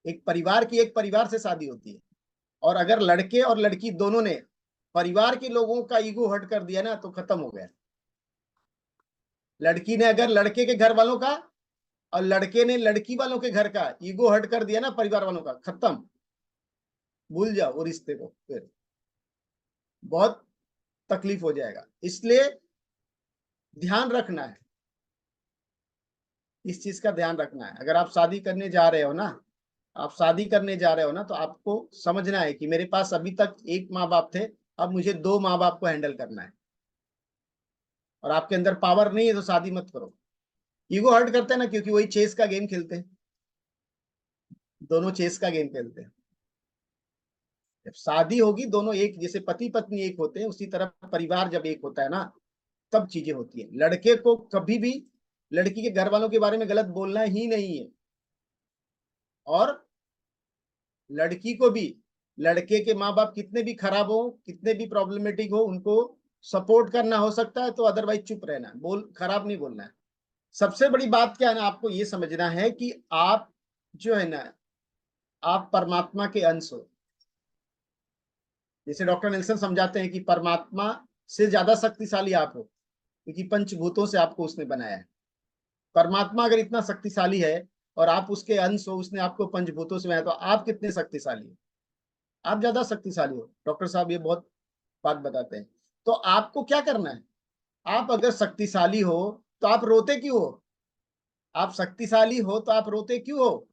एक परिवार से शादी होती है, और अगर लड़के और लड़की दोनों ने परिवार के लोगों का ईगो हर्ट कर दिया ना तो खत्म हो गया। लड़की ने अगर लड़के के घर वालों का और लड़के ने लड़की वालों के घर का ईगो हर्ट कर दिया ना, परिवार वालों का, खत्म, भूल जाओ वो रिश्ते को, फिर बहुत तकलीफ हो जाएगा। इसलिए ध्यान रखना है, इस चीज का ध्यान रखना है। अगर आप शादी करने जा रहे हो ना, आप शादी करने जा रहे हो ना, तो आपको समझना है कि मेरे पास अभी तक एक माँ बाप थे, अब मुझे दो माँ बाप को हैंडल करना है, और आपके अंदर पावर नहीं है तो शादी मत करो। ईगो हर्ट करते हैं ना, क्योंकि वही चेस का गेम खेलते हैं, दोनों चेस का गेम खेलते हैं। जब शादी होगी, दोनों एक, जैसे पति पत्नी एक होते हैं, उसी तरह परिवार जब एक होता है ना, तब चीजें होती है। लड़के को कभी भी लड़की के घर वालों के बारे में गलत बोलना ही नहीं है, और लड़की को भी लड़के के माँ बाप कितने भी खराब हो, कितने भी प्रॉब्लमेटिक हो, उनको सपोर्ट करना हो सकता है, तो अदरवाइज चुप रहना, खराब नहीं बोलना है। सबसे बड़ी बात क्या है ना, आपको ये समझना है कि आप जो है ना, आप परमात्मा के अंश हो। जैसे डॉक्टर नेल्सन समझाते हैं कि परमात्मा से ज्यादा शक्तिशाली आप हो, क्योंकि पंचभूतों से आपको उसने बनाया है। परमात्मा अगर इतना शक्तिशाली है और आप उसके अंश हो, उसने आपको पंचभूतों से बनाया, तो आप कितने शक्तिशाली हो? आप ज्यादा शक्तिशाली हो। डॉक्टर साहब ये बहुत बात बताते हैं। तो आपको क्या करना है, आप अगर शक्तिशाली हो तो आप रोते क्यों हो? आप शक्तिशाली हो तो आप रोते क्यों हो?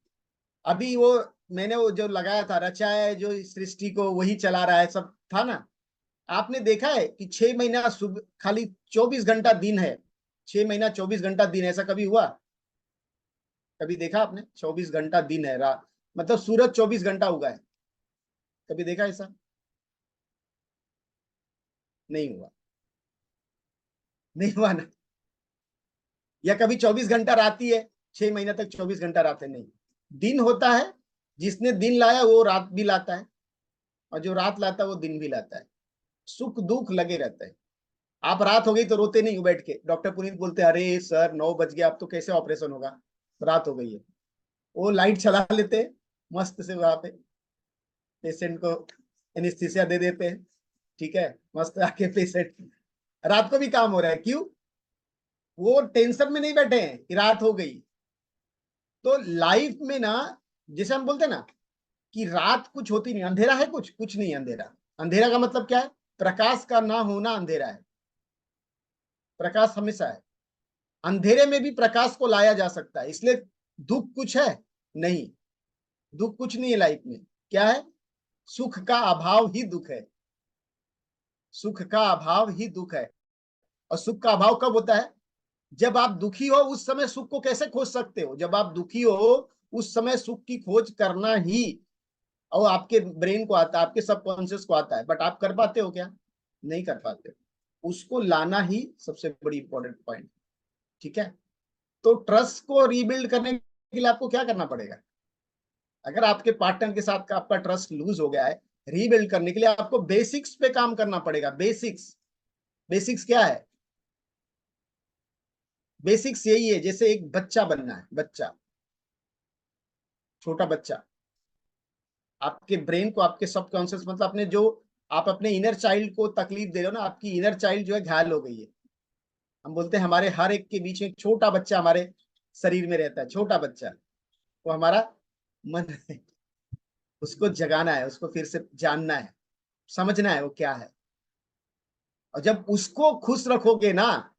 अभी वो मैंने वो जो लगाया था, रचाया है जो इस सृष्टि को, वही चला रहा है, सब था ना। आपने देखा है कि 6 महीना सुबह खाली 24 घंटा दिन है, 6 महीना 24 घंटा दिन, ऐसा कभी हुआ? कभी देखा आपने? 24 घंटा दिन है, रात मतलब सूरज 24 घंटा उगा है, कभी देखा ऐसा? नहीं हुआ, नहीं हुआ ना। या कभी 24 घंटा रात ही है, 6 महीना तक 24 घंटा रात है? नहीं, दिन होता है। जिसने दिन लाया वो रात भी लाता है, और जो रात लाता है वो दिन भी लाता है। सुख दुख लगे रहते हैं। आप रात हो गई तो रोते नहीं हो बैठ के, डॉक्टर पुनीत बोलते हैं अरे सर 9 बज गया, अब तो कैसे ऑपरेशन होगा, रात हो गई है। वो लाइट चला लेते हैं मस्त से, वहां पे पेशेंट को एनेस्थीसिया दे देते हैं, ठीक है, मस्त आके पेशेंट, रात को भी काम हो रहा है। क्यों? वो टेंशन में नहीं बैठे हैं कि रात हो गई। तो लाइफ में ना, जैसे हम बोलते हैं ना कि रात कुछ होती नहीं, अंधेरा है, कुछ कुछ नहीं अंधेरा। अंधेरा का मतलब क्या है? प्रकाश का ना होना अंधेरा है, प्रकाश हमेशा है। अंधेरे में भी प्रकाश को लाया जा सकता है। इसलिए दुख कुछ है नहीं, दुख कुछ नहीं है लाइफ में। क्या है? सुख का अभाव ही दुख है, सुख का अभाव ही दुख है। और सुख का अभाव कब होता है? जब आप दुखी हो, उस समय सुख को कैसे खोज सकते हो? जब आप दुखी हो, उस समय सुख की खोज करना ही, और आपके ब्रेन को आता है, आपके सबकॉन्शियस को आता है, बट आप कर पाते हो क्या? नहीं कर पाते। उसको लाना ही सबसे बड़ी इंपॉर्टेंट पॉइंट, ठीक है। तो ट्रस्ट को रीबिल्ड करने के लिए आपको क्या करना पड़ेगा? अगर आपके पार्टनर के साथ का आपका ट्रस्ट लूज हो गया है, रीबिल्ड करने के लिए आपको बेसिक्स पे काम करना पड़ेगा। बेसिक्स, बेसिक्स क्या है? बेसिक्स यही है, जैसे एक बच्चा बनना है, बच्चा, छोटा बच्चा, आपके ब्रेन को, आपके सबकॉन्शियस, मतलब अपने जो, आप अपने इनर चाइल्ड को तकलीफ दे रहे हो ना, आपकी इनर चाइल्ड जो है घायल हो गई है। हम बोलते हैं हमारे हर एक के बीच में एक छोटा बच्चा हमारे शरीर में रहता है, छोटा बच्चा, वो हमारा मन है। उसको जगाना है, उसको फिर से जानना है, समझना है वो क्या है। और जब उसको खुश रखोगे ना,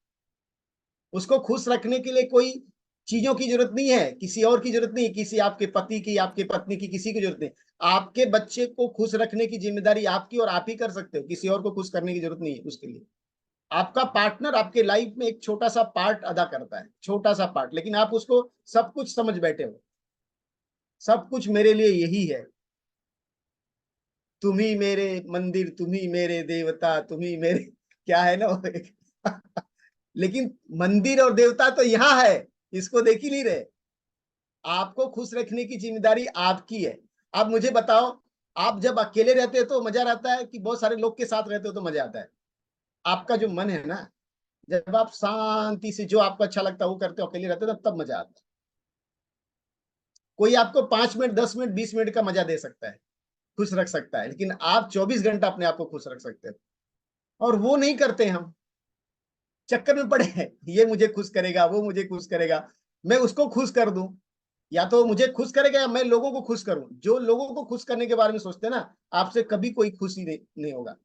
उसको खुश रखने के लिए कोई चीजों की जरूरत नहीं है, किसी और की जरूरत नहीं, किसी आपके पति की, आपके पत्नी की, किसी की जरूरत नहीं। आपके बच्चे को खुश रखने की जिम्मेदारी आपकी, और आप ही कर सकते हो, किसी और को खुश करने की जरूरत नहीं है उसके लिए। आपका पार्टनर आपके लाइफ में एक छोटा सा पार्ट अदा करता है, छोटा सा पार्ट, लेकिन आप उसको सब कुछ समझ बैठे हो, सब कुछ मेरे लिए यही है, तुम ही मेरे मंदिर, तुम ही मेरे देवता, तुम ही मेरे, क्या है ना वो एक लेकिन मंदिर और देवता तो यहाँ है, इसको देख ही नहीं रहे। आपको खुश रखने की जिम्मेदारी आपकी है। आप मुझे बताओ, आप जब अकेले रहते हो तो मजा रहता है कि बहुत सारे लोग के साथ रहते हो तो मजा आता है? आपका जो मन है ना, जब आप शांति से जो आपको अच्छा लगता है वो करते हो, अकेले रहते हो, तब मजा आता है। कोई आपको 5 मिनट, 10 मिनट, 20 मिनट का मजा दे सकता है, खुश रख सकता है, लेकिन आप 24 घंटा अपने आप को खुश रख सकते हो, और वो नहीं करते हम। चक्कर में पड़े हैं, ये मुझे खुश करेगा, वो मुझे खुश करेगा, मैं उसको खुश कर दूं, या तो मुझे खुश करेगा या मैं लोगों को खुश करूं। जो लोगों को खुश करने के बारे में सोचते हैं ना, आपसे कभी कोई खुशी नहीं होगा।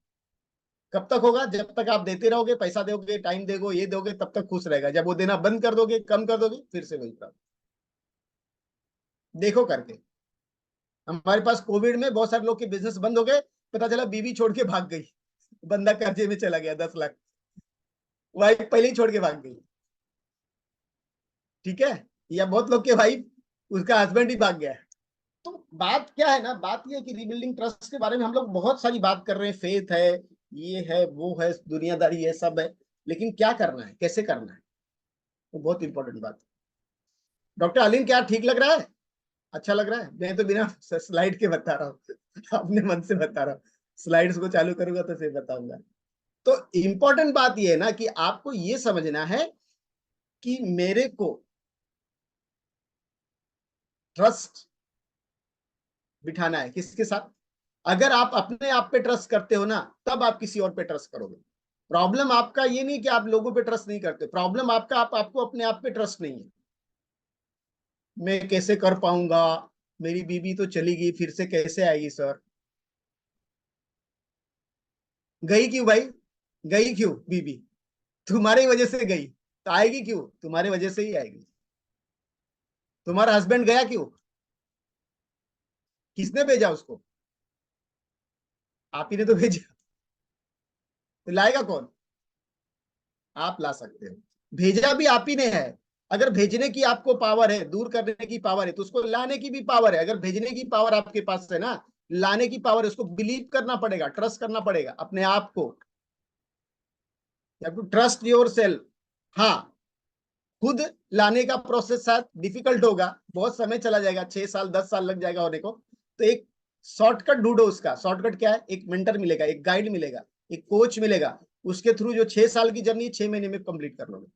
कब तक होगा? जब तक आप देते रहोगे, पैसा दोगे, टाइम दोगे, ये दोगे, तब तक खुश रहेगा। जब वो देना बंद कर दोगे, कम कर दोगे, फिर से वही प्रॉब्लम। देखो करके, हमारे पास कोविड में बहुत सारे लोग के बिजनेस बंद हो गए, पता चला बीवी छोड़ के भाग गई, बंदा कर्जे में चला गया 10 लाख, वाइफ पहले ही छोड़ के भाग गई। ठीक है, या बहुत लोग के वाइफ, उसका हस्बैंड ही भाग गया है। तो बात क्या है ना, बात ये है कि रीबिल्डिंग ट्रस्ट के बारे में हम लोग बहुत सारी बात कर रहे हैं, फेथ है, ये है, वो है, दुनियादारी है, सब है, लेकिन क्या करना है, कैसे करना है, वो बहुत इंपॉर्टेंट बात है। डॉक्टर अलीम, क्या ठीक लग रहा है? अच्छा लग रहा है? मैं तो बिना स्लाइड के बता रहा हूँ अपने मन से बता रहा हूँ, स्लाइड्स को चालू करूंगा तो फिर बताऊंगा। तो इंपॉर्टेंट बात ये है ना कि आपको ये समझना है कि मेरे को ट्रस्ट बिठाना है किसके साथ। अगर आप अपने आप पे ट्रस्ट करते हो ना, तब आप किसी और पे ट्रस्ट करोगे। प्रॉब्लम आपका ये नहीं कि आप लोगों पे ट्रस्ट नहीं करते, प्रॉब्लम आपका आपको अपने आप पे ट्रस्ट नहीं है। मैं कैसे कर पाऊंगा, मेरी बीबी तो चली गई, फिर से कैसे आएगी सर? गई क्यों भाई? गई क्यों बीबी? तुम्हारी वजह से गई, तो आएगी क्यों? तुम्हारी वजह से ही आएगी। तुम्हारा हस्बैंड गया क्यों? किसने भेजा उसको? आप ही ने तो भेजा। तो लाएगा कौन? आप ला सकते हो, भेजा भी आप ही ने है। अगर भेजने की आपको पावर है, दूर करने की पावर है, तो उसको लाने की भी पावर है। अगर भेजने की पावर आपके पास है ना, लाने की पावर है, उसको बिलीव करना पड़ेगा, ट्रस्ट करना पड़ेगा अपने आप को। To trust yourself. हाँ, खुद लाने का प्रोसेस शायद डिफिकल्ट होगा, बहुत समय चला जाएगा, 6 साल 10 साल लग जाएगा होने को। तो एक शॉर्टकट ढूंढो। उसका शॉर्टकट क्या है? एक मेंटर मिलेगा, एक गाइड मिलेगा, एक कोच मिलेगा, उसके थ्रू जो 6 साल की जर्नी 6 महीने में कंप्लीट कर लोगे।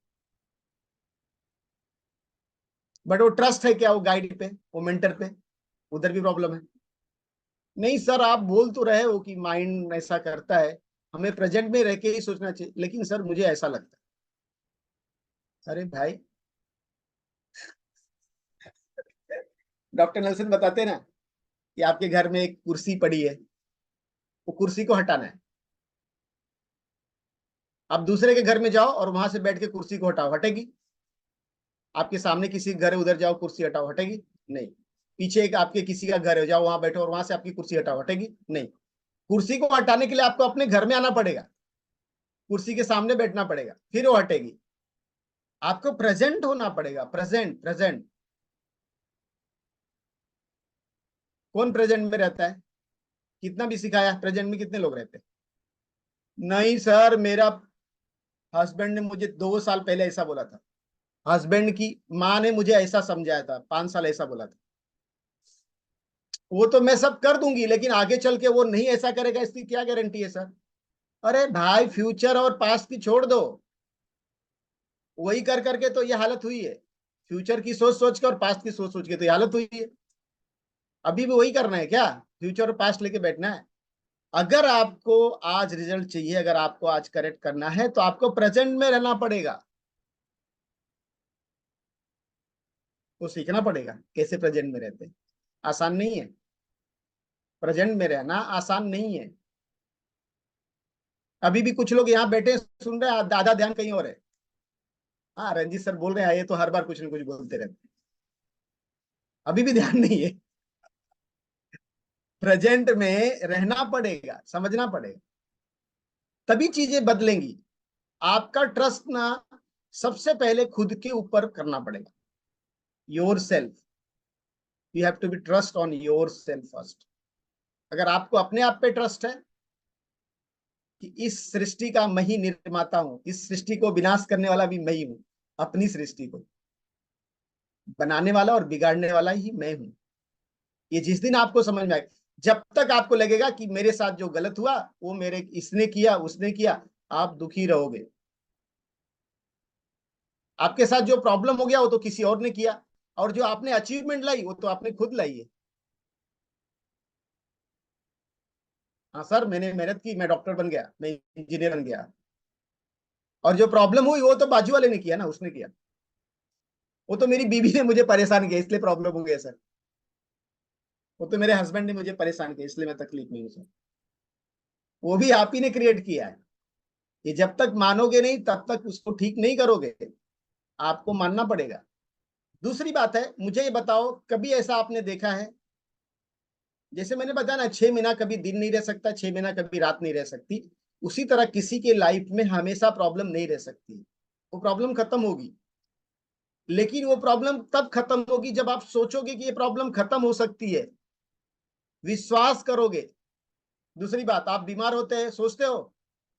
बट वो ट्रस्ट है क्या वो गाइड पे, वो मेंटर पे? उधर भी प्रॉब्लम है। नहीं सर, आप बोल तो रहे हो कि माइंड ऐसा करता है, हमें प्रेजेंट में रह के ही सोचना चाहिए, लेकिन सर मुझे ऐसा लगता है। अरे भाई, डॉक्टर नेल्सन बताते हैं ना कि आपके घर में एक कुर्सी पड़ी है, वो कुर्सी को हटाना है। आप दूसरे के घर में जाओ और वहां से बैठ के कुर्सी को हटाओ, हटेगी? आपके सामने किसी घर है, उधर जाओ, कुर्सी हटाओ, हटेगी? नहीं। पीछे एक आपके किसी का घर है, जाओ वहां बैठो और वहां से आपकी कुर्सी हटाओ, हटेगी? नहीं। कुर्सी को हटाने के लिए आपको अपने घर में आना पड़ेगा, कुर्सी के सामने बैठना पड़ेगा, फिर वो हटेगी। आपको प्रेजेंट होना पड़ेगा, प्रेजेंट प्रेजेंट। कौन प्रेजेंट में रहता है? कितना भी सिखाया, प्रेजेंट में कितने लोग रहते हैं? नहीं सर, मेरा हस्बैंड ने मुझे 2 साल पहले ऐसा बोला था, हस्बैंड की माँ ने मुझे ऐसा समझाया था, 5 साल ऐसा बोला था। वो तो मैं सब कर दूंगी, लेकिन आगे चल के वो नहीं ऐसा करेगा, इसकी क्या गारंटी है सर? अरे भाई, फ्यूचर और पास्ट की छोड़ दो, वही कर करके तो ये हालत हुई है। फ्यूचर की सोच सोच के और पास्ट की सोच सोच के तो ये हालत हुई है। अभी भी वही करना है क्या? फ्यूचर और पास्ट लेके बैठना है? अगर आपको आज रिजल्ट चाहिए, अगर आपको आज करेक्ट करना है, तो आपको प्रेजेंट में रहना पड़ेगा। तो सीखना पड़ेगा कैसे प्रेजेंट में रहते हैं। आसान नहीं है, प्रेजेंट में रहना आसान नहीं है। अभी भी कुछ लोग यहाँ बैठे सुन रहे हैं, आधा ध्यान कहीं और है। हाँ, रंजीत सर बोल रहे हैं, ये तो हर बार कुछ ना कुछ बोलते रहते हैं। अभी भी ध्यान नहीं है। प्रेजेंट में रहना पड़ेगा, समझना पड़ेगा, तभी चीजें बदलेंगी। आपका ट्रस्ट ना सबसे पहले खुद के ऊपर करना पड़ेगा। Yourself, you have to be trust on yourself first. अगर आपको अपने आप पे ट्रस्ट है कि इस सृष्टि का मैं ही निर्माता हूं, इस सृष्टि को विनाश करने वाला भी मैं ही हूं, अपनी सृष्टि को बनाने वाला और बिगाड़ने वाला ही मैं हूं, ये जिस दिन आपको समझ में आए, जब तक आपको लगेगा कि मेरे साथ जो गलत हुआ वो मेरे इसने किया, उसने किया, आप दुखी रहोगे। आपके साथ जो प्रॉब्लम हो गया वो तो किसी और ने किया, और जो आपने अचीवमेंट लाई वो तो आपने खुद लाई है। हाँ सर, मैंने मेहनत की, मैं डॉक्टर बन गया, मैं इंजीनियर बन गया। और जो प्रॉब्लम हुई वो तो बाजू वाले ने किया ना, उसने किया। वो तो मेरी बीवी ने मुझे परेशान किया इसलिए प्रॉब्लम हो गया सर। वो तो मेरे हस्बैंड ने मुझे परेशान किया इसलिए मैं तकलीफ में हूँ सर। वो भी आप ही ने क्रिएट किया है। ये जब तक मानोगे नहीं तब तक उसको ठीक नहीं करोगे। आपको मानना पड़ेगा। दूसरी बात है, मुझे ये बताओ, कभी ऐसा आपने देखा है, जैसे मैंने बताया ना, 6 महीना कभी दिन नहीं रह सकता, 6 महीना कभी रात नहीं रह सकती। उसी तरह किसी के लाइफ में हमेशा प्रॉब्लम नहीं रह सकती। वो प्रॉब्लम खत्म होगी। लेकिन वो प्रॉब्लम तब खत्म होगी जब आप सोचोगे कि ये प्रॉब्लम खत्म हो सकती है, विश्वास करोगे। दूसरी बात, आप बीमार होते हैं, सोचते हो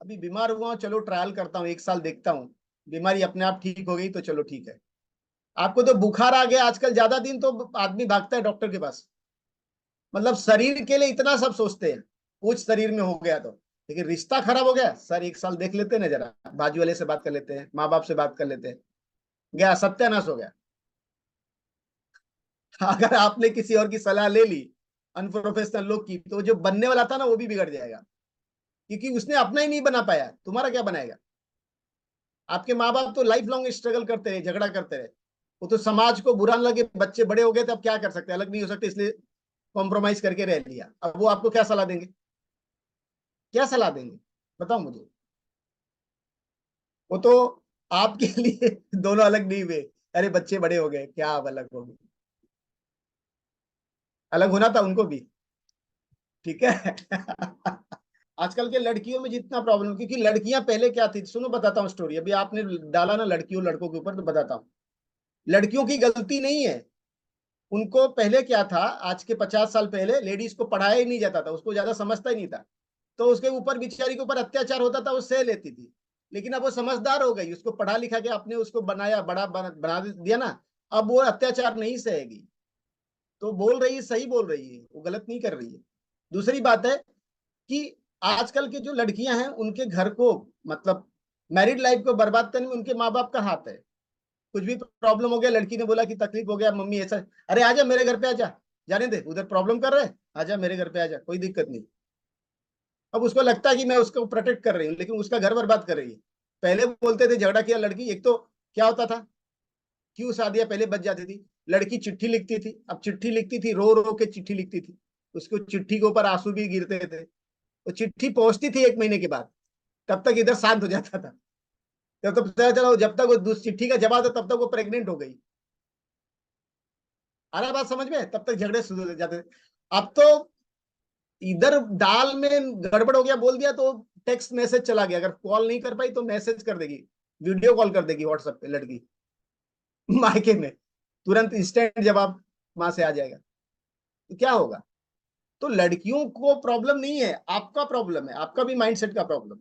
अभी बीमार हुआ हूं, चलो ट्रायल करता हूँ, 1 साल देखता हूँ, बीमारी अपने आप ठीक हो गई तो चलो ठीक है। आपको तो बुखार आ गया, आजकल ज्यादा दिन तो आदमी भागता है डॉक्टर के पास। मतलब शरीर के लिए इतना सब सोचते हैं, कुछ शरीर में हो गया तो। लेकिन रिश्ता खराब हो गया सर, 1 साल देख लेते हैं ना जरा, बाजू वाले से बात कर लेते हैं, माँ बाप से बात कर लेते हैं, गया सत्यानाश हो गया। अगर आपने किसी और की सलाह ले ली, अनप्रोफेशनल लोग की, तो जो बनने वाला था ना वो भी बिगड़ जाएगा। क्योंकि उसने अपना ही नहीं बना पाया, तुम्हारा क्या बनाएगा। आपके माँ बाप तो लाइफ लॉन्ग स्ट्रगल करते रहे, झगड़ा करते रहे। वो तो समाज को बुरा न लगे, बच्चे बड़े हो गए तो अब क्या कर सकते, अलग नहीं हो सकते, इसलिए कॉम्प्रोमाइज करके रह लिया। अब वो आपको क्या सलाह देंगे, क्या सलाह देंगे, बताओ मुझे। वो तो आपके लिए दोनों अलग नहीं हुए। अरे बच्चे बड़े हो गए, क्या अब अलग हो गए, अलग होना था उनको भी। ठीक है। आजकल के लड़कियों में जितना प्रॉब्लम, क्योंकि लड़कियां पहले क्या थी, सुनो बताता हूँ स्टोरी। अभी आपने डाला ना लड़कियों लड़कों के ऊपर, तो बताता हूँ। लड़कियों की गलती नहीं है। उनको पहले क्या था, आज के 50 साल पहले लेडीज को पढ़ाया ही नहीं जाता था, उसको ज्यादा समझता ही नहीं था। तो उसके ऊपर बेचारी के ऊपर अत्याचार होता था, वो सह लेती थी। लेकिन अब वो समझदार हो गई, उसको पढ़ा लिखा के आपने उसको बनाया, बना दिया ना। अब वो अत्याचार नहीं सहेगी। तो बोल रही है, सही बोल रही है, वो गलत नहीं कर रही है। दूसरी बात है कि आजकल की जो लड़कियां हैं उनके घर को, मतलब मैरिड लाइफ को बर्बाद करने में उनके माँ बाप का हाथ है। कुछ भी प्रॉब्लम हो गया, लड़की ने बोला कि तकलीफ हो गया मम्मी ऐसा, अरे आजा मेरे घर पे आजा, जाने दे उधर प्रॉब्लम कर रहे हैं, आजा मेरे घर पे आजा, कोई दिक्कत नहीं। अब उसको लगता है कि मैं उसको प्रोटेक्ट कर रही हूँ, लेकिन उसका घर बर्बाद कर रही है। पहले बोलते थे झगड़ा किया लड़की, एक तो क्या होता था, क्यों शादियां पहले बच जाती थी। लड़की चिट्ठी लिखती थी, अब चिट्ठी लिखती थी, रो रो के चिट्ठी लिखती थी। उसको चिट्ठी के ऊपर आंसू भी गिरते थे। वो चिट्ठी पहुंचती थी 1 महीने के बाद, तब तक इधर शांत हो जाता था। जब तक पता चला, जब तक वो चिट्ठी का जवाब था तब तक वो प्रेग्नेंट हो गई। आ रहा बात समझ में, तब तक झगड़े शुरू हो जाते थे। अब तो इधर दाल में गड़बड़ हो गया, बोल दिया तो टेक्स्ट मैसेज चला गया, अगर कॉल नहीं कर पाई तो मैसेज कर देगी, वीडियो कॉल कर देगी व्हाट्सएप पे लड़की। मायके में तुरंत इंस्टेंट जवाब वहां से आ जाएगा। तो क्या होगा। तो लड़कियों को प्रॉब्लम नहीं है, आपका प्रॉब्लम है, आपका भी माइंडसेट का प्रॉब्लम।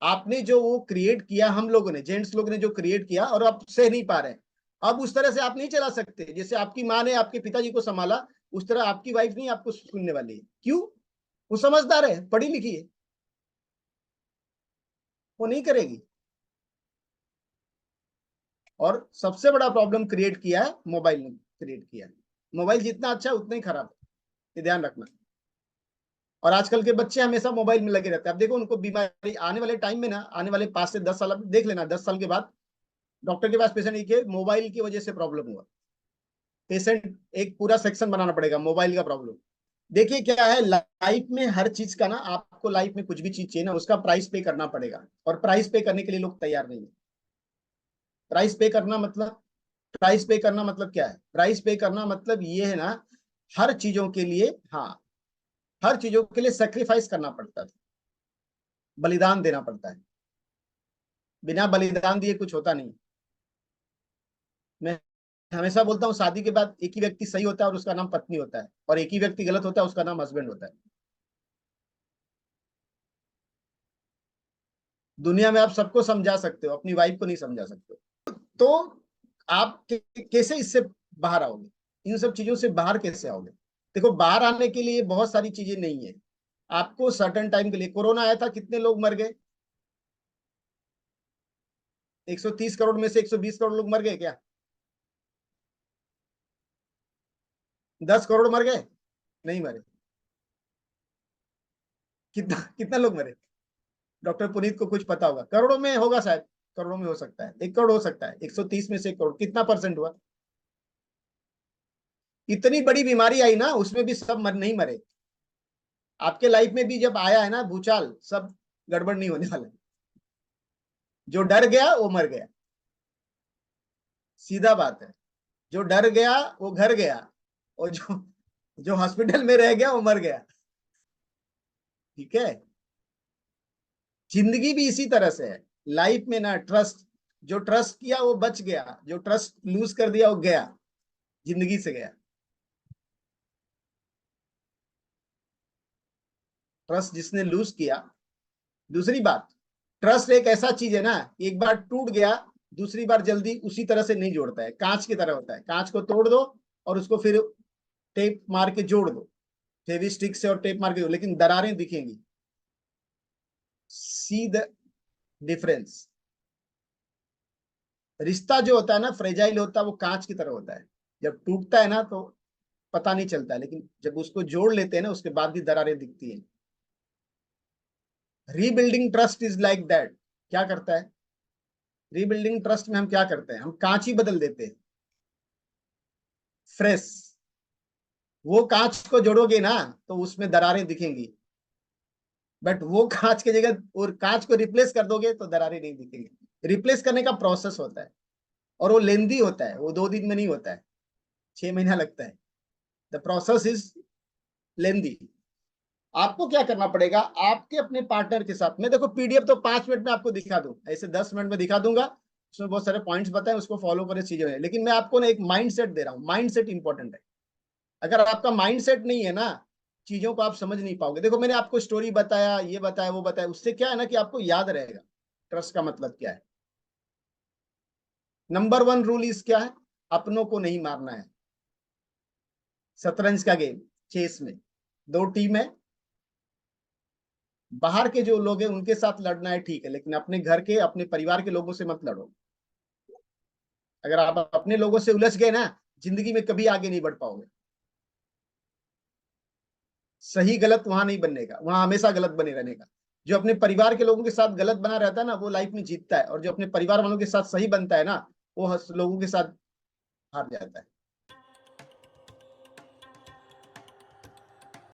आपने जो वो क्रिएट किया, हम लोगों ने, जेंट्स लोग ने जो क्रिएट किया, और आप सह नहीं पा रहे हैं। अब उस तरह से आप नहीं चला सकते, जैसे आपकी माँ ने आपके पिताजी को संभाला, उस तरह आपकी वाइफ नहीं आपको सुनने वाली है। क्यों, वो समझदार है, पढ़ी लिखी है, वो नहीं करेगी। और सबसे बड़ा प्रॉब्लम क्रिएट किया है मोबाइल ने, क्रिएट किया है। मोबाइल जितना अच्छा है उतना ही खराब है, ये ध्यान रखना। और आजकल के बच्चे हमेशा मोबाइल में लगे रहते हैं। अब देखो उनको बीमारी आने वाले टाइम में ना, आने वाले 5 से 10 साल, अब देख लेना 10 साल के बाद डॉक्टर के पास पेशेंट के मोबाइल की वजह से प्रॉब्लम हुआ, पेशेंट एक पूरा सेक्शन बनाना पड़ेगा मोबाइल का प्रॉब्लम। देखिए क्या है, लाइफ में हर चीज का ना, आपको लाइफ में कुछ भी चीज चाहिए ना, उसका प्राइस पे करना पड़ेगा, और प्राइस पे करने के लिए लोग तैयार नहीं है। प्राइस पे करना मतलब, प्राइस पे करना मतलब क्या है, प्राइस पे करना मतलब ये है ना, हर चीजों के लिए, हाँ, हर चीजों के लिए सेक्रीफाइस करना पड़ता है, बलिदान देना पड़ता है। बिना बलिदान दिए कुछ होता नहीं। मैं हमेशा बोलता हूँ, शादी के बाद एक ही व्यक्ति सही होता है और उसका नाम पत्नी होता है, और एक ही व्यक्ति गलत होता है, उसका नाम हस्बैंड होता है। दुनिया में आप सबको समझा सकते हो, अपनी वाइफ को नहीं समझा सकते हो। तो आप कैसे इससे बाहर आओगे, इन सब चीजों से बाहर कैसे आओगे। देखो बाहर आने के लिए बहुत सारी चीजें नहीं है। आपको सर्टेन टाइम के लिए, कोरोना आया था, कितने लोग मर गए, 130 करोड़ में से 120 करोड़ लोग मर गए क्या। 10 करोड़ मर गए? नहीं मरे। कितना कितना लोग मरे? डॉक्टर पुनीत को कुछ पता होगा, करोड़ों में होगा शायद, करोड़ों में हो सकता है, 1 करोड़ हो सकता है, 130 में से 1 करोड़, कितना परसेंट हुआ? इतनी बड़ी बीमारी आई ना, उसमें भी सब नहीं मरे। आपके लाइफ में भी जब आया है ना भूचाल, सब गड़बड़ नहीं होने वाला। जो डर गया वो मर गया, सीधा बात है। जो डर गया वो घर गया, और जो जो हॉस्पिटल में रह गया वो मर गया। ठीक है। जिंदगी भी इसी तरह से है। लाइफ में ना ट्रस्ट, जो ट्रस्ट किया वो बच गया, जो ट्रस्ट लूज कर दिया वो गया, जिंदगी से गया। ट्रस्ट जिसने लूज किया। दूसरी बात, ट्रस्ट एक ऐसा चीज है ना, एक बार टूट गया, दूसरी बार जल्दी उसी तरह से नहीं जोड़ता है, कांच की तरह होता है, कांच को तोड़ दो और उसको फिर टेप मार के जोड़ दो, फेविस्टिक से और टेप मार के, लेकिन दरारें दिखेंगी। See the difference. रिश्ता जो होता है ना फ्रेजाइल होता है, वो कांच की तरह होता है, जब टूटता है ना तो पता नहीं चलता है, लेकिन जब उसको जोड़ लेते हैं ना उसके बाद भी दरारें दिखती हैं। Rebuilding trust is like that. क्या करता है रीबिल्डिंग ट्रस्ट में? हम क्या करते हैं, हम कांच ही बदल देते हैं, फ्रेश। वो कांच को जोड़ोगे ना तो उसमें दरारें दिखेंगी, बट वो कांच की जगह और कांच को रिप्लेस कर दोगे तो दरारें नहीं दिखेंगी। रिप्लेस करने का प्रोसेस होता है, और वो लेंदी होता है, वो 2 दिन में नहीं होता है, 6 महीना लगता है। The process is lengthy. आपको क्या करना पड़ेगा, आपके अपने पार्टनर के साथ में, देखो पीडीएफ तो 5 मिनट में आपको दिखा दूं, ऐसे 10 मिनट में दिखा दूंगा, उसमें बहुत सारे पॉइंट्स बताए, उसको फॉलो करे चीजें हैं, लेकिन मैं आपको ना एक माइंड सेट दे रहा हूँ। माइंड सेट इंपॉर्टेंट है। अगर आपका माइंड सेट नहीं है ना, चीजों को आप समझ नहीं पाओगे। देखो मैंने आपको स्टोरी बताया, ये बताया, वो बताया, उससे क्या है ना कि आपको याद रहेगा ट्रस्ट का मतलब क्या है। नंबर 1 रूल इज क्या है, अपनों को नहीं मारना है। शतरंज का गेम, चेस में 2 टीम है, बाहर के जो लोग हैं उनके साथ लड़ना है ठीक है, लेकिन अपने घर के, अपने परिवार के लोगों से मत लड़ो। अगर आप अपने लोगों से उलझ गए ना, जिंदगी में कभी आगे नहीं बढ़ पाओगे। सही गलत वहां नहीं बनने का, वहां हमेशा गलत बने रहने का। जो अपने परिवार के लोगों के साथ गलत बना रहता है ना, वो लाइफ में जीतता है, और जो अपने परिवार वालों के साथ सही बनता है ना, वो लोगों के साथ हार जाता है।